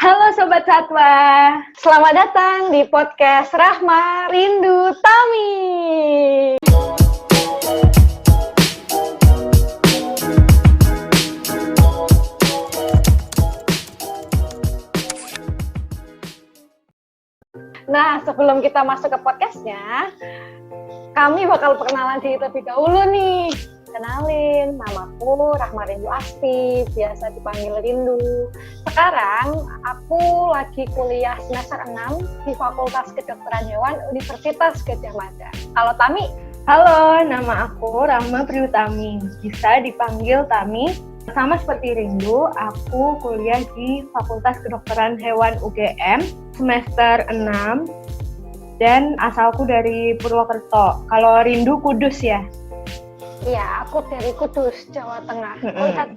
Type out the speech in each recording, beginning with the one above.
Halo Sobat Satwa, selamat datang di podcast Rahma Rindu Tami. Nah, sebelum kita masuk ke podcastnya, kami bakal perkenalan diri lebih dahulu nih. Kenalin, namaku Rahma Rindu Asti, biasa dipanggil Rindu. Sekarang aku lagi kuliah semester 6 di Fakultas Kedokteran Hewan Universitas Gadjah Mada. Halo Tami. Halo, nama aku Rahma Priutami, bisa dipanggil Tami. Sama seperti Rindu, aku kuliah di Fakultas Kedokteran Hewan UGM semester 6 dan asalku dari Purwokerto. Kalau Rindu Kudus ya? Iya, aku dari Kudus, Jawa Tengah. Lihat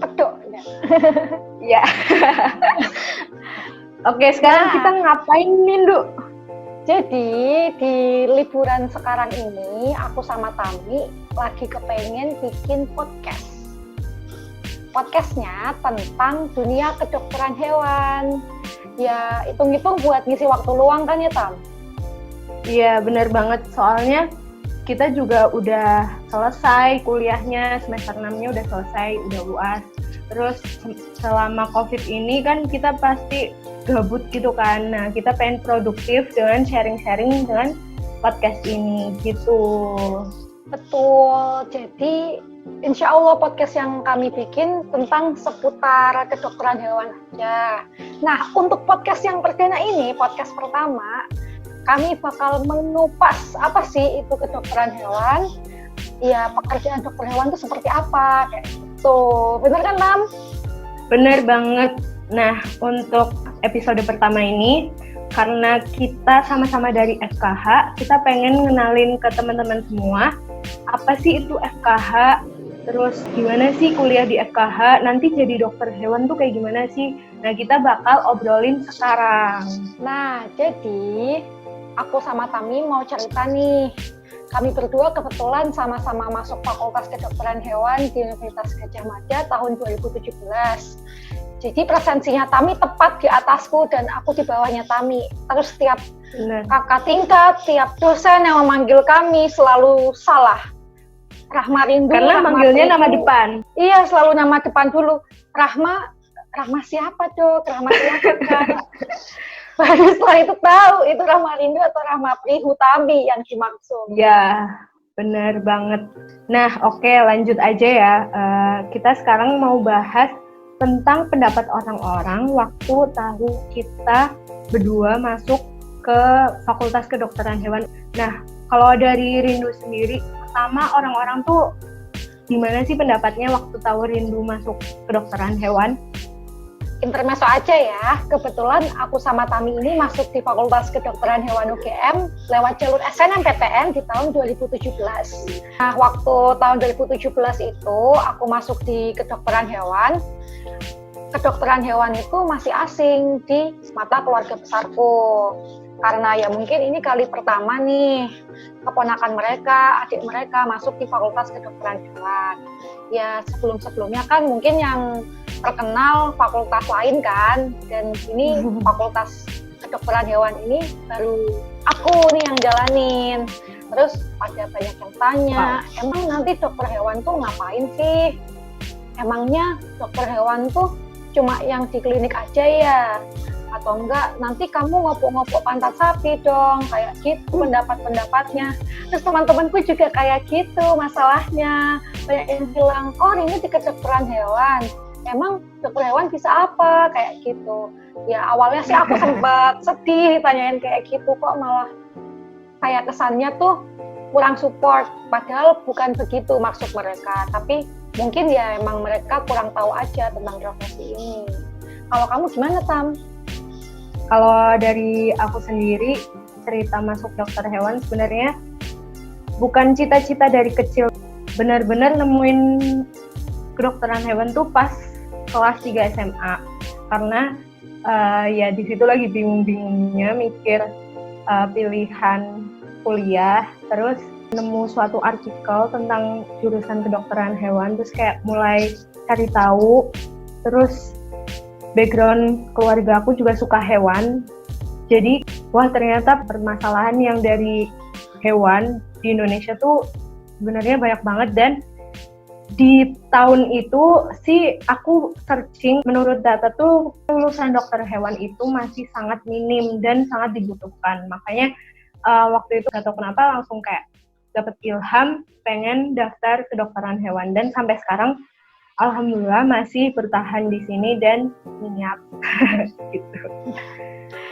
pedok ya. Ya. Oke, sekarang kita ngapain Rindu? Jadi di liburan sekarang ini aku sama Tami lagi kepengen bikin podcast. Podcastnya tentang dunia kedokteran hewan. Ya hitung-hitung buat ngisi waktu luang kan ya Tam? Iya benar banget, soalnya kita juga udah selesai kuliahnya, semester 6-nya udah selesai, udah UAS. Terus selama COVID ini kan kita pasti gabut gitu kan. Nah, kita pengen produktif dengan sharing-sharing dengan podcast ini gitu. Betul. Jadi insya Allah podcast yang kami bikin tentang seputar kedokteran hewan aja. Nah, untuk podcast yang perdana ini, podcast pertama, kami bakal mengupas apa sih itu kedokteran hewan. Ya, pekerjaan dokter hewan itu seperti apa, kayak gitu. Bener kan, Tam? Bener banget. Nah, untuk episode pertama ini, karena kita sama-sama dari FKH, kita pengen ngenalin ke teman-teman semua, apa sih itu FKH, terus gimana sih kuliah di FKH, nanti jadi dokter hewan tuh kayak gimana sih? Nah, kita bakal obrolin sekarang. Nah, jadi aku sama Tami mau cerita nih. Kami berdua kebetulan sama-sama masuk Fakultas Kedokteran Hewan di Universitas Gadjah Mada tahun 2017. Jadi presensinya Tami tepat di atasku dan aku di bawahnya Tami. Terus setiap kakak tingkat, tiap dosen yang memanggil kami selalu salah. Rahma Rindu. Karena Rahma manggilnya Rindu. Nama depan. Iya, selalu nama depan dulu. Rahma siapa Dok? Rahma siapa kan? Baru setelah itu tahu itu Rahma Rindu atau Rahma Prihutami yang dimaksud. Ya, benar banget. Nah, oke, lanjut aja ya. Kita sekarang mau bahas tentang pendapat orang-orang waktu tahu kita berdua masuk ke Fakultas Kedokteran Hewan. Nah, kalau dari Rindu sendiri, pertama orang-orang tuh gimana sih pendapatnya waktu tahu Rindu masuk kedokteran hewan? Intermezzo aja ya, kebetulan aku sama Tami ini masuk di Fakultas Kedokteran Hewan UGM lewat jalur SNMPTN di tahun 2017. Nah, waktu tahun 2017 itu aku masuk di kedokteran hewan. Kedokteran hewan itu masih asing di mata keluarga besarku. Karena ya mungkin ini kali pertama nih keponakan mereka, adik mereka masuk di Fakultas Kedokteran Hewan. Ya sebelum-sebelumnya kan mungkin yang terkenal fakultas lain kan, dan ini Fakultas Kedokteran Hewan ini baru aku nih yang jalanin. Terus ada banyak yang tanya, emang nanti dokter hewan tuh ngapain sih? Emangnya dokter hewan tuh cuma yang di klinik aja ya? Atau enggak, nanti kamu ngopok-ngopok pantat sapi dong, kayak gitu pendapat-pendapatnya. Terus teman-temanku juga kayak gitu masalahnya. Banyak yang bilang, oh ini di kedokteran hewan. Emang dokter hewan bisa apa? Kayak gitu. Ya awalnya sih aku sempat sedih ditanyain kayak gitu, kok malah kayak kesannya tuh kurang support. Padahal bukan begitu maksud mereka. Tapi mungkin ya emang mereka kurang tahu aja tentang profesi ini. Kalau kamu gimana, Tam? Kalau dari aku sendiri, cerita masuk dokter hewan sebenarnya bukan cita-cita dari kecil. Benar-benar nemuin kedokteran hewan tuh pas kelas 3 SMA. Karena ya di situ lagi bingung-bingungnya mikir pilihan kuliah, terus nemu suatu artikel tentang jurusan kedokteran hewan, terus kayak mulai cari tahu, terus background keluarga aku juga suka hewan. Jadi, wah ternyata permasalahan yang dari hewan di Indonesia tuh sebenarnya banyak banget. Dan di tahun itu sih aku searching, menurut data tuh lulusan dokter hewan itu masih sangat minim dan sangat dibutuhkan. Makanya waktu itu gak tahu kenapa langsung kayak dapat ilham pengen daftar kedokteran hewan, dan sampai sekarang alhamdulillah masih bertahan di sini dan minat gitu.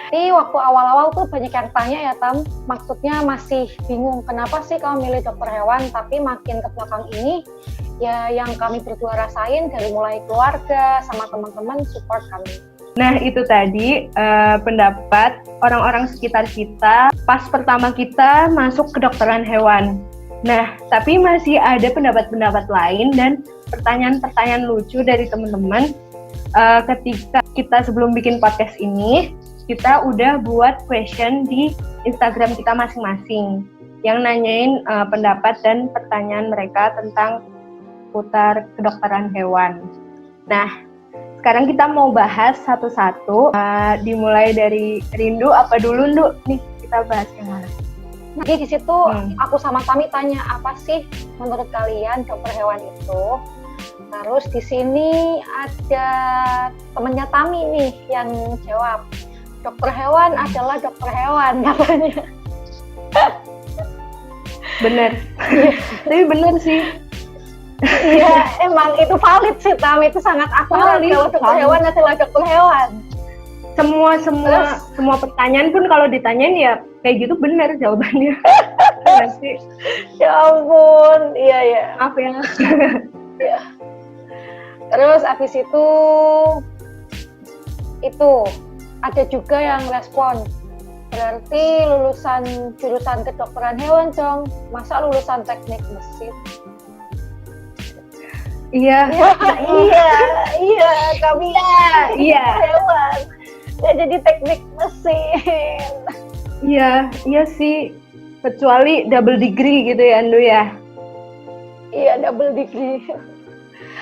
Ini waktu awal-awal tuh banyak yang tanya ya Tam, maksudnya masih bingung kenapa sih kamu milih dokter hewan, tapi makin ke belakang ini ya yang kami berdua rasain dari mulai keluarga sama teman-teman support kami. Nah itu tadi pendapat orang-orang sekitar kita pas pertama kita masuk kedokteran hewan. Nah tapi masih ada pendapat-pendapat lain dan pertanyaan-pertanyaan lucu dari teman-teman ketika kita sebelum bikin podcast ini. Kita udah buat question di Instagram kita masing-masing yang nanyain pendapat dan pertanyaan mereka tentang putar kedokteran hewan. Nah, sekarang kita mau bahas satu-satu. Dimulai dari Rindu apa dulu, Ndu? Nih, kita bahas yang mana? Jadi di situ aku sama Tami tanya apa sih menurut kalian dokter hewan itu? Terus di sini ada temennya Tami nih yang jawab. Dokter hewan adalah dokter hewan katanya. Bener. Tapi bener sih. Iya, emang itu valid sih Tam, itu sangat akurat kalau dokter hewan adalah dokter hewan. Semua pertanyaan pun kalau ditanyain ya kayak gitu bener jawabannya. Masih. Ya ampun, iya. Maaf ya. Ya. Terus abis itu ada juga yang respon, berarti lulusan jurusan kedokteran hewan dong, masa lulusan teknik mesin? Iya, kami hewan, ya jadi teknik mesin. Iya sih, kecuali double degree gitu ya, Andu ya. Iya, double degree.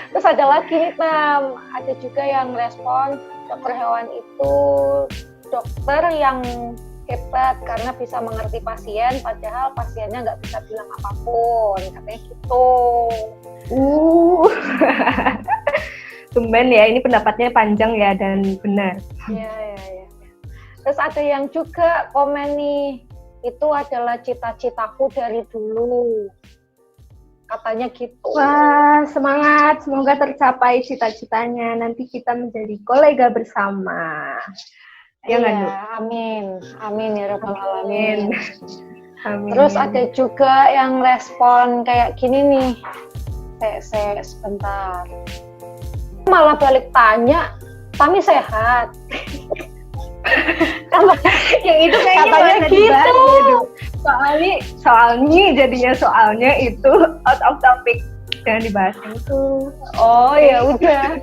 Terus ada lagi nih Tam, ada juga yang respon, dokter hewan itu dokter yang hebat karena bisa mengerti pasien, padahal pasiennya nggak bisa bilang apapun, katanya gitu. Tumben ya, ini pendapatnya panjang ya dan benar. Iya. Terus ada yang juga komen nih, itu adalah cita-citaku dari dulu. Katanya gitu. Wah, semangat. Semoga tercapai cita-citanya. Nanti kita menjadi kolega bersama. Ya nggak, iya, amin ya rabbal alamin. Amin. Terus ada juga yang respon kayak gini nih. Sebentar. Malah balik tanya, Tami sehat. Yang itu kayaknya katanya gitu. Soalnya itu out of topic, jangan dibahas itu. Oh ya udah.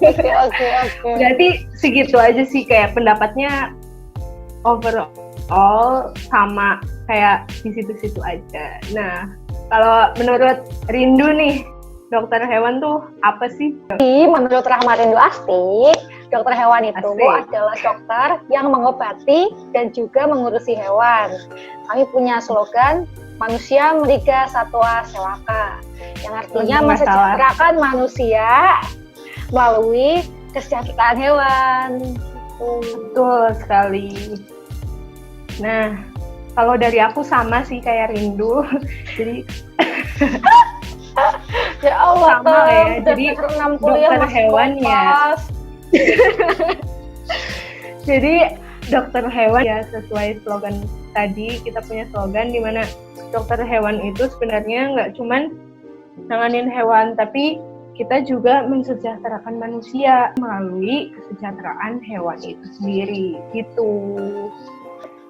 Oke. Berarti segitu aja sih kayak pendapatnya overall sama kayak di situ-situ aja. Nah kalau menurut Rindu nih, dokter hewan tuh apa sih? Menurut Rahma Rindu Asti, dokter hewan itu adalah dokter yang mengobati dan juga mengurusi hewan. Kami punya slogan, manusia meriga satwa sewaka, yang artinya mensejahterakan manusia melalui kesejahteraan hewan. Betul sekali. Nah, kalau dari aku sama sih kayak Rindu. Jadi ya Allah, sama ya. Jadi dokter hewan ya. Jadi dokter hewan ya sesuai slogan tadi, kita punya slogan di mana dokter hewan itu sebenarnya nggak cuman nanganin hewan, tapi kita juga mensejahterakan manusia melalui kesejahteraan hewan itu sendiri gitu.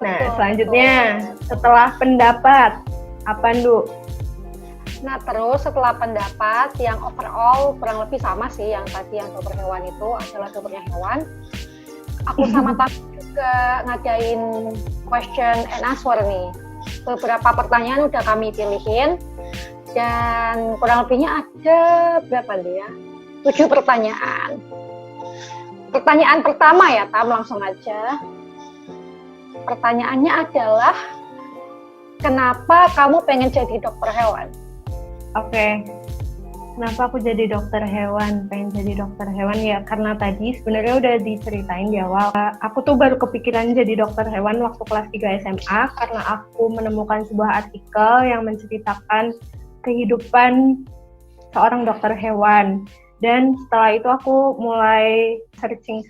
Nah, selanjutnya setelah pendapat apa, Ndu? Nah, terus setelah pendapat yang overall kurang lebih sama sih yang tadi yang dokter hewan itu adalah dokternya hewan. Aku sama Tami juga ngadain question and answer nih. Beberapa pertanyaan udah kami pilihin dan kurang lebihnya ada berapa nih ya? 7 pertanyaan. Pertanyaan pertama ya, Tam, langsung aja. Pertanyaannya adalah, kenapa kamu pengen jadi dokter hewan? Oke. Kenapa aku jadi dokter hewan? Pengen jadi dokter hewan ya karena tadi sebenarnya udah diceritain di awal. Aku tuh baru kepikiran jadi dokter hewan waktu kelas 3 SMA karena aku menemukan sebuah artikel yang menceritakan kehidupan seorang dokter hewan. Dan setelah itu aku mulai searching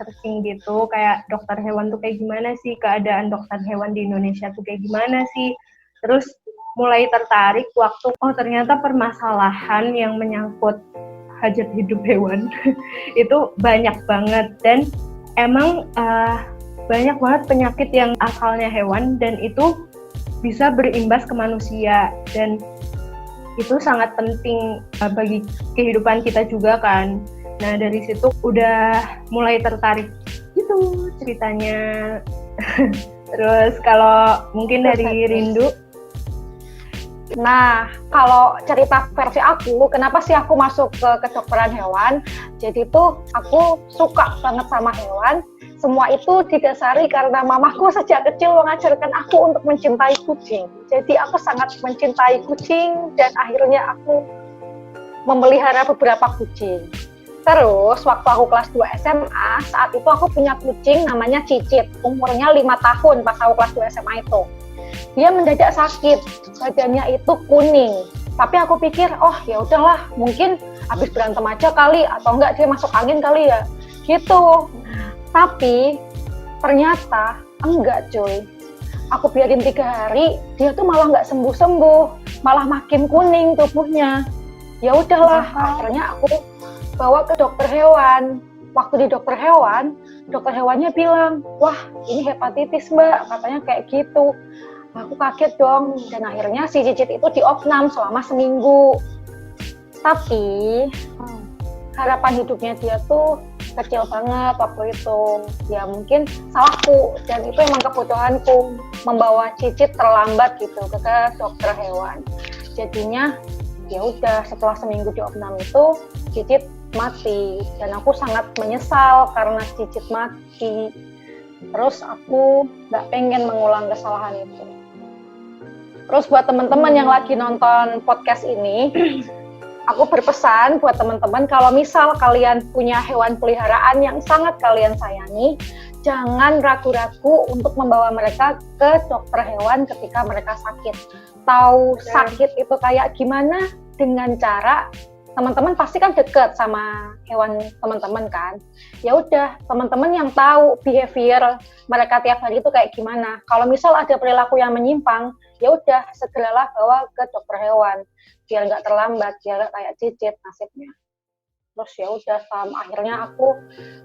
gitu, kayak dokter hewan tuh kayak gimana sih, keadaan dokter hewan di Indonesia tuh kayak gimana sih. Terus mulai tertarik waktu, ternyata permasalahan yang menyangkut hajat hidup hewan itu banyak banget. Dan emang banyak banget penyakit yang asalnya hewan dan itu bisa berimbas ke manusia. Dan itu sangat penting bagi kehidupan kita juga kan. Nah dari situ udah mulai tertarik gitu ceritanya. Terus kalau mungkin dari Rindu. Nah, kalau cerita versi aku, kenapa sih aku masuk ke kedokteran hewan? Jadi tuh aku suka banget sama hewan. Semua itu didasari karena mamaku sejak kecil mengajarkan aku untuk mencintai kucing. Jadi aku sangat mencintai kucing dan akhirnya aku memelihara beberapa kucing. Terus waktu aku kelas 2 SMA, saat itu aku punya kucing namanya Cicit. Umurnya 5 tahun pas aku kelas 2 SMA itu. Dia mendadak sakit, badannya itu kuning. Tapi aku pikir, oh ya udahlah, mungkin habis berantem aja kali, atau enggak dia masuk angin kali ya, gitu. Tapi ternyata enggak cuy. Aku biarin 3 hari, dia tuh malah nggak sembuh-sembuh, malah makin kuning tubuhnya. Ya udahlah, akhirnya aku bawa ke dokter hewan. Waktu di dokter hewannya bilang, wah ini hepatitis mbak, katanya kayak gitu. Aku kaget dong, dan akhirnya si Cicit itu diopnam selama seminggu. Tapi harapan hidupnya dia tuh kecil banget waktu itu. Ya mungkin salahku, dan itu emang kebutuhanku membawa Cicit terlambat gitu ke dokter hewan. Jadinya ya udah, setelah seminggu diopnam itu Cicit mati, dan aku sangat menyesal karena Cicit mati. Terus aku nggak pengen mengulang kesalahan itu. Terus buat teman-teman yang lagi nonton podcast ini, aku berpesan buat teman-teman, kalau misal kalian punya hewan peliharaan yang sangat kalian sayangi, jangan ragu-ragu untuk membawa mereka ke dokter hewan ketika mereka sakit. Tahu sakit itu kayak gimana? Dengan cara teman-teman pasti kan deket sama hewan teman-teman kan. Ya udah, teman-teman yang tahu behavior mereka tiap hari itu kayak gimana. Kalau misal ada perilaku yang menyimpang, ya udah segeralah bawa ke dokter hewan biar nggak terlambat, biar nggak kayak Cicit nasibnya. Terus ya udah, akhirnya aku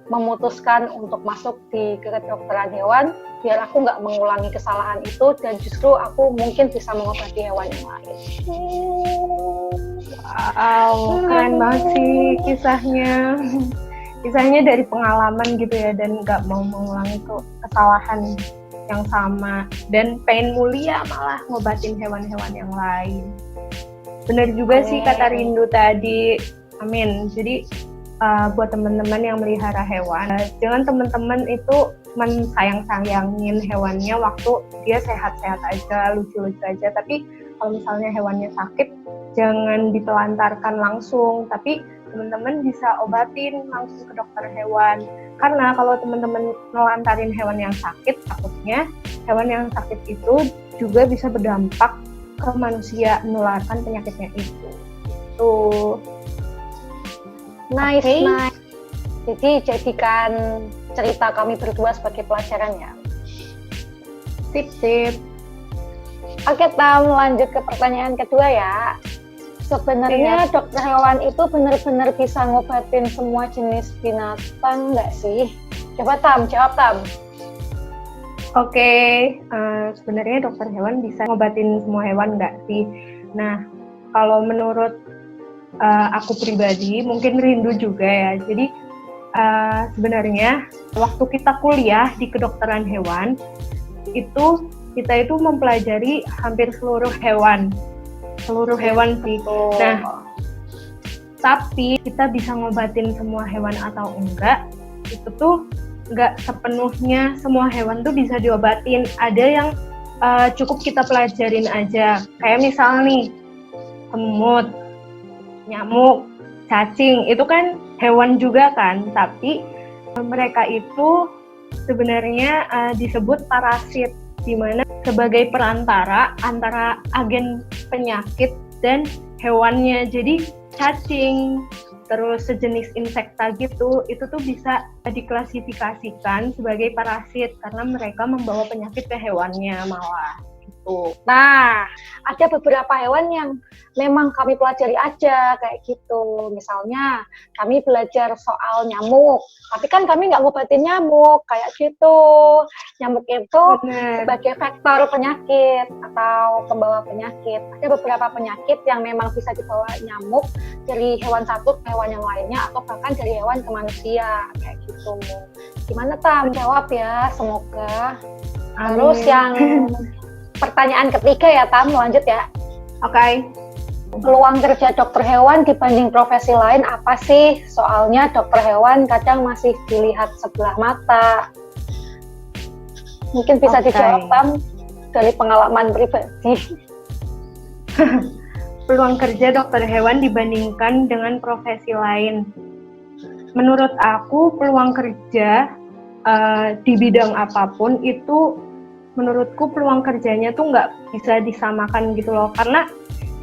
memutuskan untuk masuk di kedokteran hewan biar aku nggak mengulangi kesalahan itu, dan justru aku mungkin bisa mengobati hewan yang lain. Wow, keren banget sih kisahnya. Kisahnya dari pengalaman gitu ya, dan nggak mau mengulangi kesalahan yang sama, dan pengen mulia malah ngobatin hewan-hewan yang lain. Bener juga sih kata Rindu tadi. Amin. Jadi buat teman-teman yang melihara hewan, jangan teman-teman itu sayang-sayangin hewannya waktu dia sehat-sehat aja, lucu-lucu aja. Tapi kalau misalnya hewannya sakit, jangan ditelantarkan langsung, tapi teman-teman bisa obatin langsung ke dokter hewan. Karena kalau teman-teman melantarin hewan yang sakit, takutnya hewan yang sakit itu juga bisa berdampak ke manusia, menularkan penyakitnya itu. Tuh. Nice, nice. Jadi jadikan cerita kami berdua sebagai pelajaran ya. Sip. Oke Tam, lanjut ke pertanyaan kedua ya. Sebenarnya dokter hewan itu benar-benar bisa ngobatin semua jenis binatang nggak sih? Coba Tam, jawab Tam. Oke, sebenarnya dokter hewan bisa ngobatin semua hewan nggak sih? Nah, kalau menurut aku pribadi, mungkin Rindu juga ya. Jadi sebenarnya waktu kita kuliah di kedokteran hewan, kita itu mempelajari hampir seluruh hewan sih. Nah, tapi kita bisa ngobatin semua hewan atau enggak, itu tuh nggak sepenuhnya semua hewan tuh bisa diobatin. Ada yang cukup kita pelajarin aja. Kayak misal nih, semut, nyamuk, cacing, itu kan hewan juga kan, tapi mereka itu sebenarnya disebut parasit, di mana sebagai perantara antara agen penyakit dan hewannya. Jadi cacing, terus sejenis insekta gitu, itu tuh bisa diklasifikasikan sebagai parasit karena mereka membawa penyakit ke hewannya malah. Nah, ada beberapa hewan yang memang kami pelajari aja kayak gitu. Misalnya, kami belajar soal nyamuk, tapi kan kami nggak ngobatin nyamuk kayak gitu. Nyamuk itu sebagai vektor penyakit atau pembawa penyakit. Ada beberapa penyakit yang memang bisa dibawa nyamuk dari hewan satu ke hewan yang lainnya atau bahkan dari hewan ke manusia kayak gitu. Gimana Tam? Jawab ya, semoga. Amin. Terus yang pertanyaan ketiga ya Tam, lanjut ya. Oke. Peluang kerja dokter hewan dibanding profesi lain apa sih? Soalnya dokter hewan kadang masih dilihat sebelah mata. Mungkin bisa dijawab Tam dari pengalaman pribadi. Peluang kerja dokter hewan dibandingkan dengan profesi lain. Menurut aku peluang kerja di bidang apapun itu, menurutku peluang kerjanya tuh nggak bisa disamakan gitu loh, karena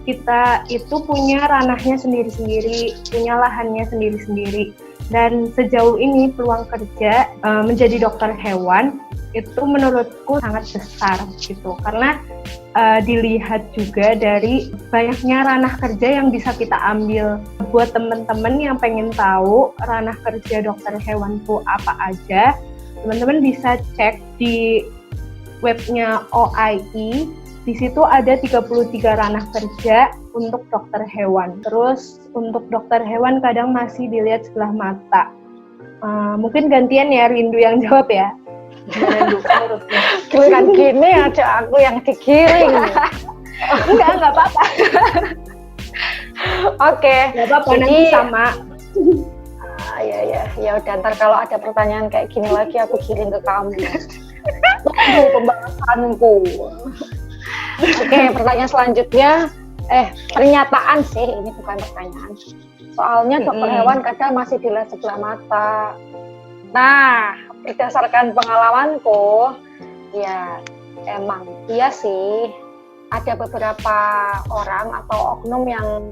kita itu punya ranahnya sendiri-sendiri, punya lahannya sendiri-sendiri. Dan sejauh ini peluang kerja menjadi dokter hewan itu menurutku sangat besar gitu, karena dilihat juga dari banyaknya ranah kerja yang bisa kita ambil. Buat teman-teman yang pengen tahu ranah kerja dokter hewan tuh apa aja, teman-teman bisa cek di webnya OIE. Di situ ada 33 ranah kerja untuk dokter hewan. Terus untuk dokter hewan kadang masih dilihat sebelah mata. Mungkin gantian ya Rindu yang jawab ya. Giliran gini aja aku yang digiring. Enggak apa-apa. Oke. Enggak apa-apa, nanti sama. Ya udah, ntar kalau ada pertanyaan kayak gini lagi aku giring ke kamu. Tunggu pembahasanku. Oke, pertanyaan selanjutnya, pernyataan sih, ini bukan pertanyaan. Soalnya dokter hewan kadang masih dilihat sebelah mata. Nah, berdasarkan pengalamanku, ya emang iya sih. Ada beberapa orang atau oknum yang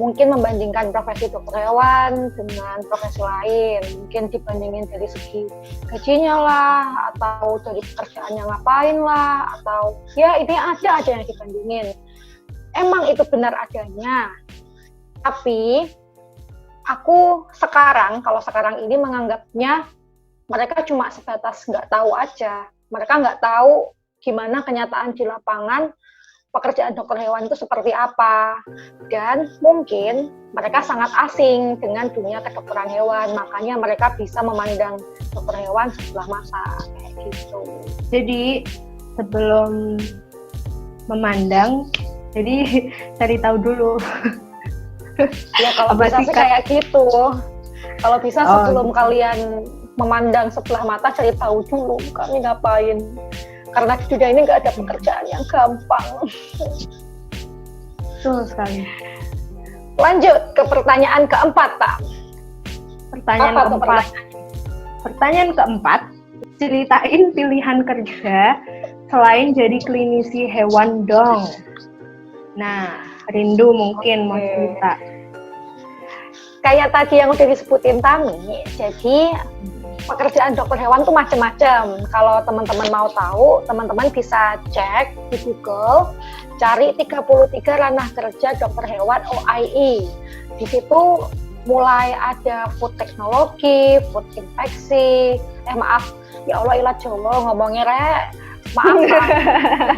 mungkin membandingkan profesi dokter hewan dengan profesi lain. Mungkin dibandingin dari segi gajinya lah, atau dari pekerjaannya ngapain lah, atau ya ini ada aja yang dibandingin. Emang itu benar adanya. Tapi aku kalau sekarang ini menganggapnya mereka cuma sebatas nggak tahu aja. Mereka nggak tahu gimana kenyataan di lapangan pekerjaan dokter hewan itu seperti apa, dan mungkin mereka sangat asing dengan dunia kedokteran hewan, makanya mereka bisa memandang dokter hewan sebelah mata kayak gitu. Jadi sebelum memandang, jadi cari tahu dulu. Ya kalau bisa sih kayak gitu. Kalau bisa sebelum kalian memandang sebelah mata, cari tahu dulu kami ngapain. Karena di dunia ini nggak ada pekerjaan yang gampang. Betul sekali. Lanjut ke pertanyaan keempat, Pak. Pertanyaan keempat, ceritain pilihan kerja selain jadi klinisi hewan dong. Nah, Rindu mungkin mau cerita. Kayak tadi yang udah disebutin Tami, jadi pekerjaan dokter hewan tuh macam-macam. Kalau teman-teman mau tahu, teman-teman bisa cek di Google, cari 33 ranah kerja dokter hewan OIE. Di situ mulai ada food teknologi, food infeksi, ya Allah ilah Jawa ngomongnya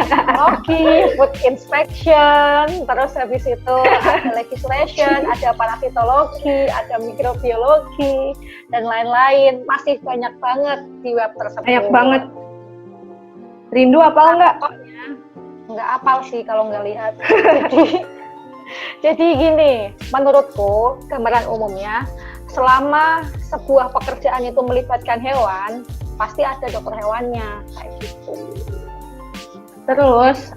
teknologi, food inspection, terus habis itu ada legislation, ada parasitologi, ada mikrobiologi, dan lain-lain. Masih banyak banget di web tersebut. Banyak banget. Rindu apal nggak? Nggak apal sih kalau nggak lihat. Jadi gini, menurutku gambaran umumnya selama sebuah pekerjaan itu melibatkan hewan, pasti ada dokter hewannya, kayak gitu. Terus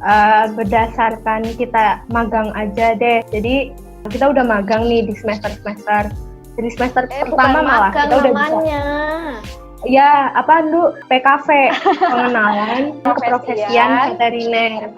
berdasarkan kita magang aja deh. Jadi kita udah magang nih di semester-semester. Jadi semester pertama malah kita udah namanya. Bisa. Ya, apa dulu PKV, pengenalan keprofesian veteriner.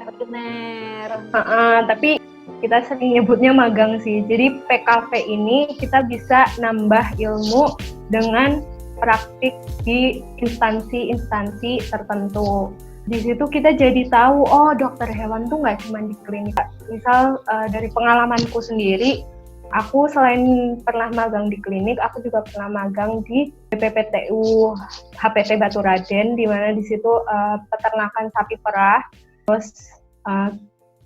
Tapi kita sering nyebutnya magang sih. Jadi PKV ini kita bisa nambah ilmu dengan praktik di instansi-instansi tertentu. Di situ kita jadi tahu, oh dokter hewan tuh nggak cuma di klinik. Misal dari pengalamanku sendiri, aku selain pernah magang di klinik, aku juga pernah magang di BPPTU HPT Baturaden, di mana di situ peternakan sapi perah. Terus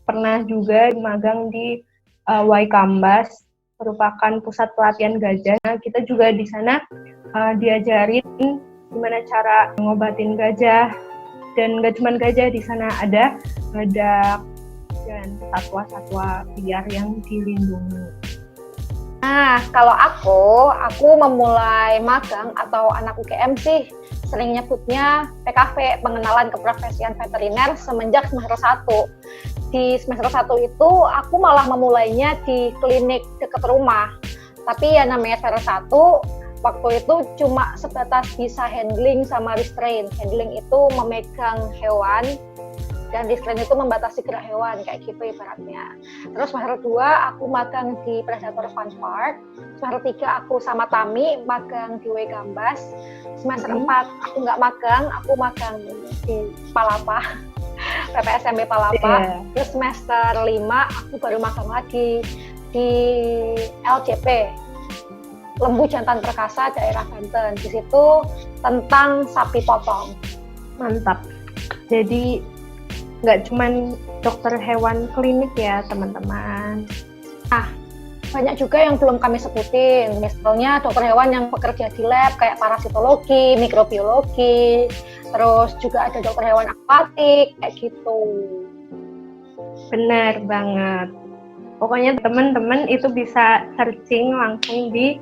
pernah juga magang di Waikambas, merupakan pusat pelatihan gajah. Nah, kita juga di sana diajarin gimana cara ngobatin gajah, dan nggak cuma gajah, di sana ada badak dan satwa-satwa liar yang dilindungi. Nah, kalau aku memulai magang atau anak UGM sih sering nyebutnya PKV, pengenalan keprofesian veteriner, semenjak semester 1. Di semester 1 itu aku malah memulainya di klinik dekat rumah. Tapi ya namanya semester 1, waktu itu cuma sebatas bisa handling sama restrain. Handling itu memegang hewan, dan restrain itu membatasi gerak hewan, kayak gitu ibaratnya. Terus semester 2 aku magang di Predator Fun Park. Semester 3 aku sama Tami magang di Waikambas. Semester 4 aku nggak magang, aku magang di Palapa, PPSMB Palapa. Terus semester 5 aku baru magang lagi di LJP, Lembu Jantan Perkasa, daerah Banten. Di situ tentang sapi potong. Mantap. Jadi nggak cuman dokter hewan klinik ya teman-teman. Nah, banyak juga yang belum kami sebutin. Misalnya dokter hewan yang bekerja di lab kayak parasitologi, mikrobiologi, terus juga ada dokter hewan akuatik, kayak gitu. Benar banget. Pokoknya teman-teman itu bisa searching langsung di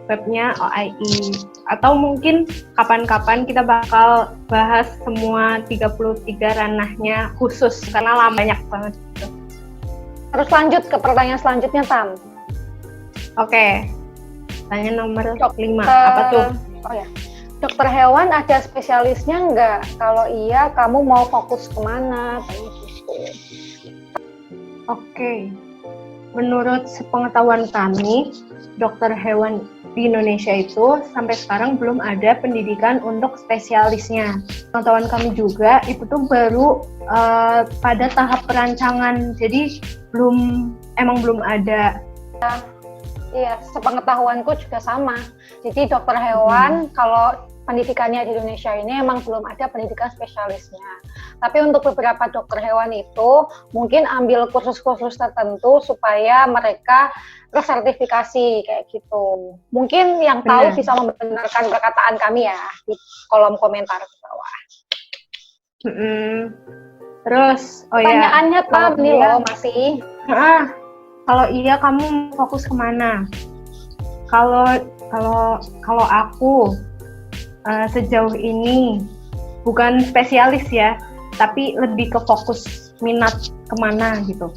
webnya OII. Atau mungkin kapan-kapan kita bakal bahas semua 33 ranahnya khusus, karena banyak banget gitu. Terus lanjut ke pertanyaan selanjutnya, Tam. Oke. Pertanyaan nomor 5. Apa tuh? Oh ya. Dokter hewan ada spesialisnya nggak? Kalau iya, kamu mau fokus kemana? Kayak gitu. Oke. Menurut sepengetahuan kami, dokter hewan di Indonesia itu sampai sekarang belum ada pendidikan untuk spesialisnya. Pengetahuan kami juga itu tuh baru pada tahap perancangan, jadi emang belum ada. Iya, sepengetahuanku juga sama. Jadi dokter hewan kalau pendidikannya di Indonesia ini emang belum ada pendidikan spesialisnya. Tapi untuk beberapa dokter hewan itu mungkin ambil kursus-kursus tertentu supaya mereka tersertifikasi kayak gitu. Mungkin yang tahu bisa membenarkan perkataan kami ya di kolom komentar di bawah. Terus, pertanyaannya Tam nih loh masih. Kalau iya kamu fokus kemana? Kalau aku sejauh ini bukan spesialis ya, tapi lebih ke fokus minat kemana gitu.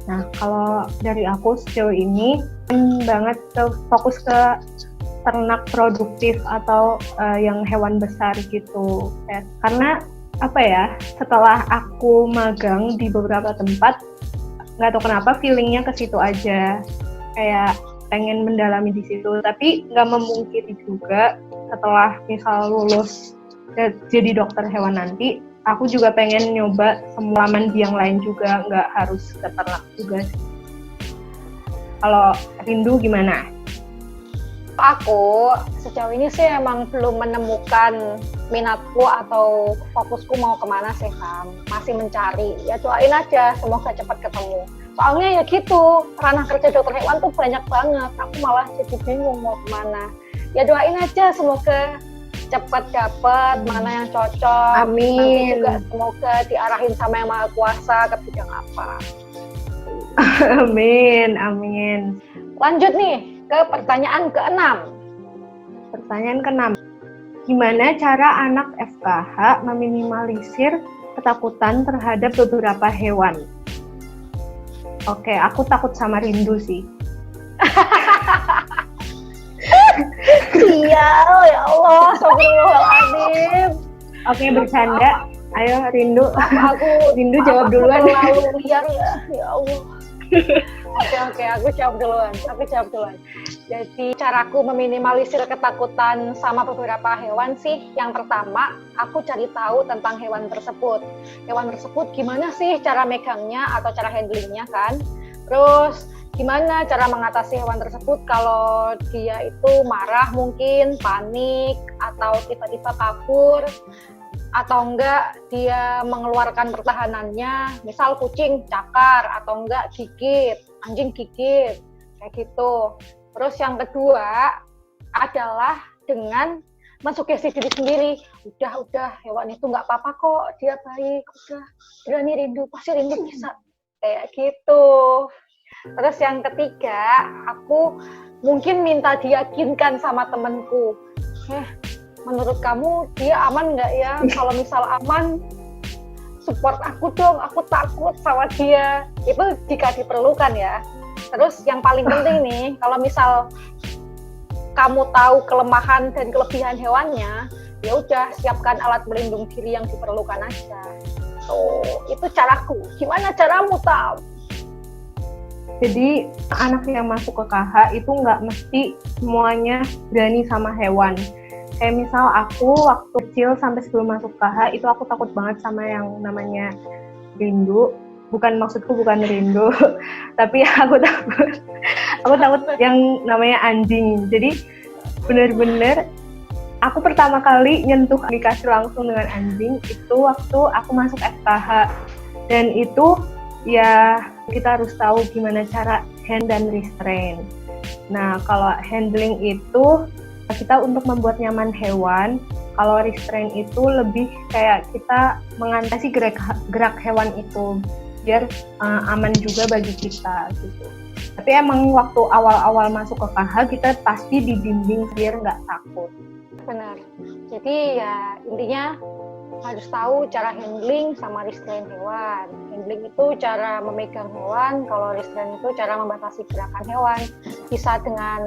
Nah, kalau dari aku sejauh ini banget fokus ke ternak produktif atau yang hewan besar gitu. Karena apa ya, setelah aku magang di beberapa tempat, nggak tahu kenapa feelingnya ke situ aja, kayak pengen mendalami di situ. Tapi nggak memungkiri juga setelah misal lulus jadi dokter hewan nanti, aku juga pengen nyoba semua di yang lain juga, nggak harus ke ternak juga sih. Kalau Rindu gimana? Aku sejauh ini sih emang belum menemukan minatku atau fokusku mau kemana sih, Kam. Masih mencari. Ya doain aja, semoga cepat ketemu. Soalnya ya gitu, ranah kerja dokter hewan tuh banyak banget. Aku malah jadi bingung mau kemana. Ya doain aja, semoga cepat dapat mana yang cocok. Amin. Nanti juga semoga diarahin sama Yang Maha Kuasa ke bidang apa. Amin, amin. Lanjut nih ke pertanyaan ke-6. Pertanyaan ke-6. Gimana cara anak FKH meminimalisir ketakutan terhadap beberapa hewan? Oke, aku takut sama rindu sih. Iya, ya Allah, astagfirullahaladzim. Oke, bercanda. Ayo Rindu. Rindu jawab duluan. Terlalu liar ya Allah. Oke, aku jawab duluan. Jadi caraku meminimalisir ketakutan sama beberapa hewan sih, yang pertama aku cari tahu tentang hewan tersebut. Hewan tersebut gimana sih cara megangnya atau cara handlingnya kan. Terus gimana cara mengatasi hewan tersebut kalau dia itu marah mungkin, panik, atau tiba-tiba kabur, atau enggak dia mengeluarkan pertahanannya, misal kucing cakar, atau enggak gigit, anjing gigit, kayak gitu. Terus yang kedua adalah dengan mensugesti diri sendiri, udah hewan itu nggak apa-apa kok, dia baik, udah berani Rindu, pasti Rindu bisa, kayak gitu. Terus yang ketiga, aku mungkin minta diyakinkan sama temenku, menurut kamu dia aman nggak ya? Kalau misal aman, support aku dong, aku takut sama dia. Itu jika diperlukan ya. Terus yang paling penting nih, kalau misal kamu tahu kelemahan dan kelebihan hewannya, ya udah siapkan alat pelindung diri yang diperlukan aja. Tuh, itu caraku. Gimana caramu, Tam? Jadi anak yang masuk ke KH itu nggak mesti semuanya berani sama hewan. Kayak misal aku waktu kecil sampai sebelum masuk KH itu aku takut banget sama yang namanya rindu. Maksudku bukan rindu, tapi aku takut yang namanya anjing. Jadi bener-bener aku pertama kali nyentuh komunikasi langsung dengan anjing itu waktu aku masuk FKH. Dan itu ya kita harus tahu gimana cara hand dan restrain. Nah, kalau handling itu kita untuk membuat nyaman hewan, kalau restrain itu lebih kayak kita mengatasi gerak hewan itu biar aman juga bagi kita gitu. Tapi emang waktu awal-awal masuk ke KH kita pasti dibimbing biar nggak takut. Benar. Jadi ya intinya harus tahu cara handling sama restrain hewan. Handling itu cara memegang hewan, kalau restrain itu cara membatasi gerakan hewan. Bisa dengan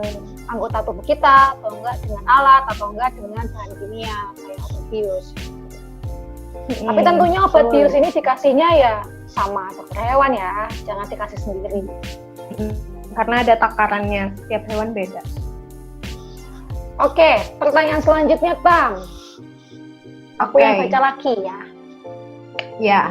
anggota tubuh kita, atau enggak dengan alat, atau enggak dengan bahan kimia kayak obat bius. Tapi tentunya obat bius ini dikasihnya ya sama dokter hewan ya, jangan dikasih sendiri. Karena ada takarannya, setiap hewan beda. Oke, pertanyaan selanjutnya, Tam. Aku yang baca lagi ya. Ya.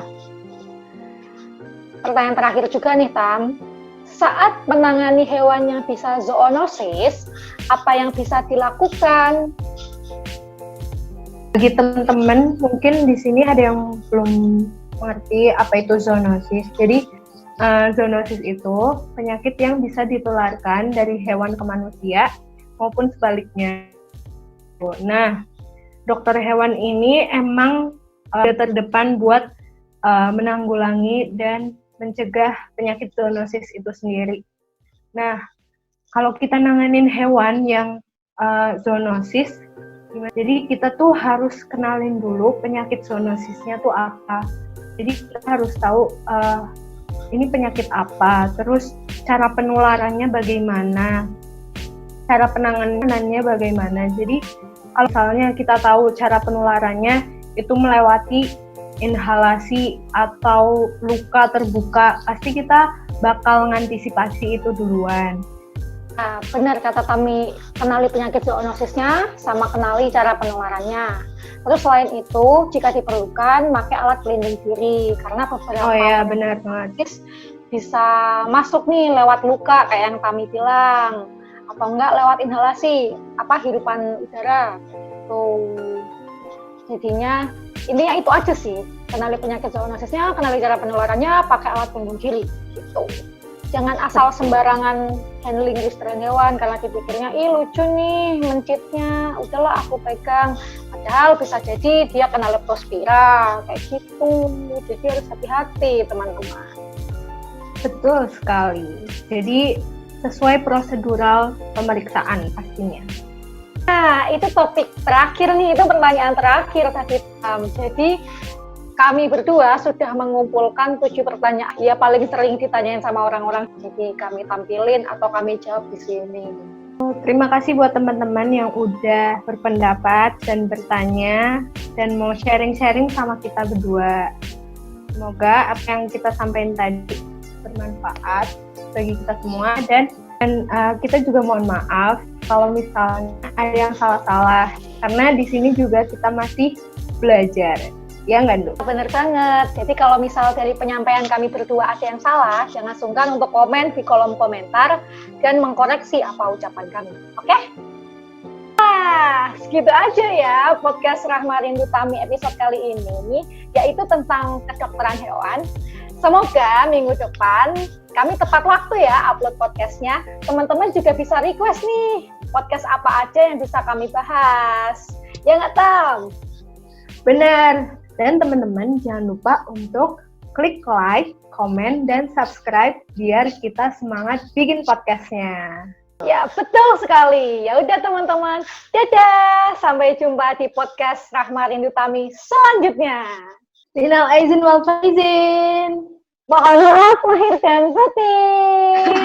Pertanyaan terakhir juga nih, Tam. Saat menangani hewan yang bisa zoonosis, apa yang bisa dilakukan? Bagi teman-teman, mungkin di sini ada yang belum mengerti apa itu zoonosis. Jadi, zoonosis itu penyakit yang bisa ditularkan dari hewan ke manusia maupun sebaliknya. Nah, dokter hewan ini emang terdepan buat menanggulangi dan mencegah penyakit zoonosis itu sendiri. Nah, kalau kita nanganin hewan yang zoonosis, jadi kita tuh harus kenalin dulu penyakit zoonosisnya tuh apa. Jadi kita harus tahu ini penyakit apa, terus cara penularannya bagaimana, cara penanganannya bagaimana. Jadi kalau misalnya kita tahu cara penularannya itu melewati inhalasi atau luka terbuka, pasti kita bakal mengantisipasi itu duluan. Nah, benar kata Tami, kenali penyakit zoonosisnya sama kenali cara penularannya. Terus selain itu, jika diperlukan, pakai alat pelindung diri karena beberapa benar banget. Bisa masuk nih lewat luka kayak yang Tami bilang, atau enggak lewat inhalasi, hirupan udara. Tuh. Jadinya intinya itu aja sih, kenali penyakit zoonosisnya, kenali cara penularannya, pakai alat pelindung diri gitu. Jangan asal sembarangan handling restrain hewan karena dipikirnya, lucu nih mencitnya, udahlah aku pegang. Padahal bisa jadi dia kena leptospira, kayak gitu. Jadi harus hati-hati teman-teman. Betul sekali. Jadi sesuai prosedural pemeriksaan pastinya. Nah, itu topik terakhir nih, itu pertanyaan terakhir tadi. Jadi kami berdua sudah mengumpulkan 7 pertanyaan ya paling sering ditanyain sama orang-orang. Jadi kami tampilin atau kami jawab di sini. Terima kasih buat teman-teman yang udah berpendapat dan bertanya dan mau sharing-sharing sama kita berdua. Semoga apa yang kita sampaikan tadi bermanfaat bagi kita semua dan kita juga mohon maaf kalau misalnya ada yang salah-salah karena di sini juga kita masih belajar. Ya nggak, Nduk? Bener banget. Jadi kalau misal dari penyampaian kami berdua ada yang salah, jangan sungkan untuk komen di kolom komentar dan mengkoreksi apa ucapan kami. Oke? Nah, segitu aja ya podcast Rahma Rindu Tami episode kali ini, yaitu tentang kedokteran hewan. Semoga minggu depan kami tepat waktu ya upload podcastnya. Teman-teman juga bisa request nih podcast apa aja yang bisa kami bahas. Ya nggak, Tam? Benar. Dan teman-teman jangan lupa untuk klik like, komen, dan subscribe biar kita semangat bikin podcastnya. Ya, betul sekali. Ya udah teman-teman. Dadah. Sampai jumpa di podcast Rahma Rindu Tami selanjutnya. Minal aizin wal faizin. Mohon maaf lahir dan batin.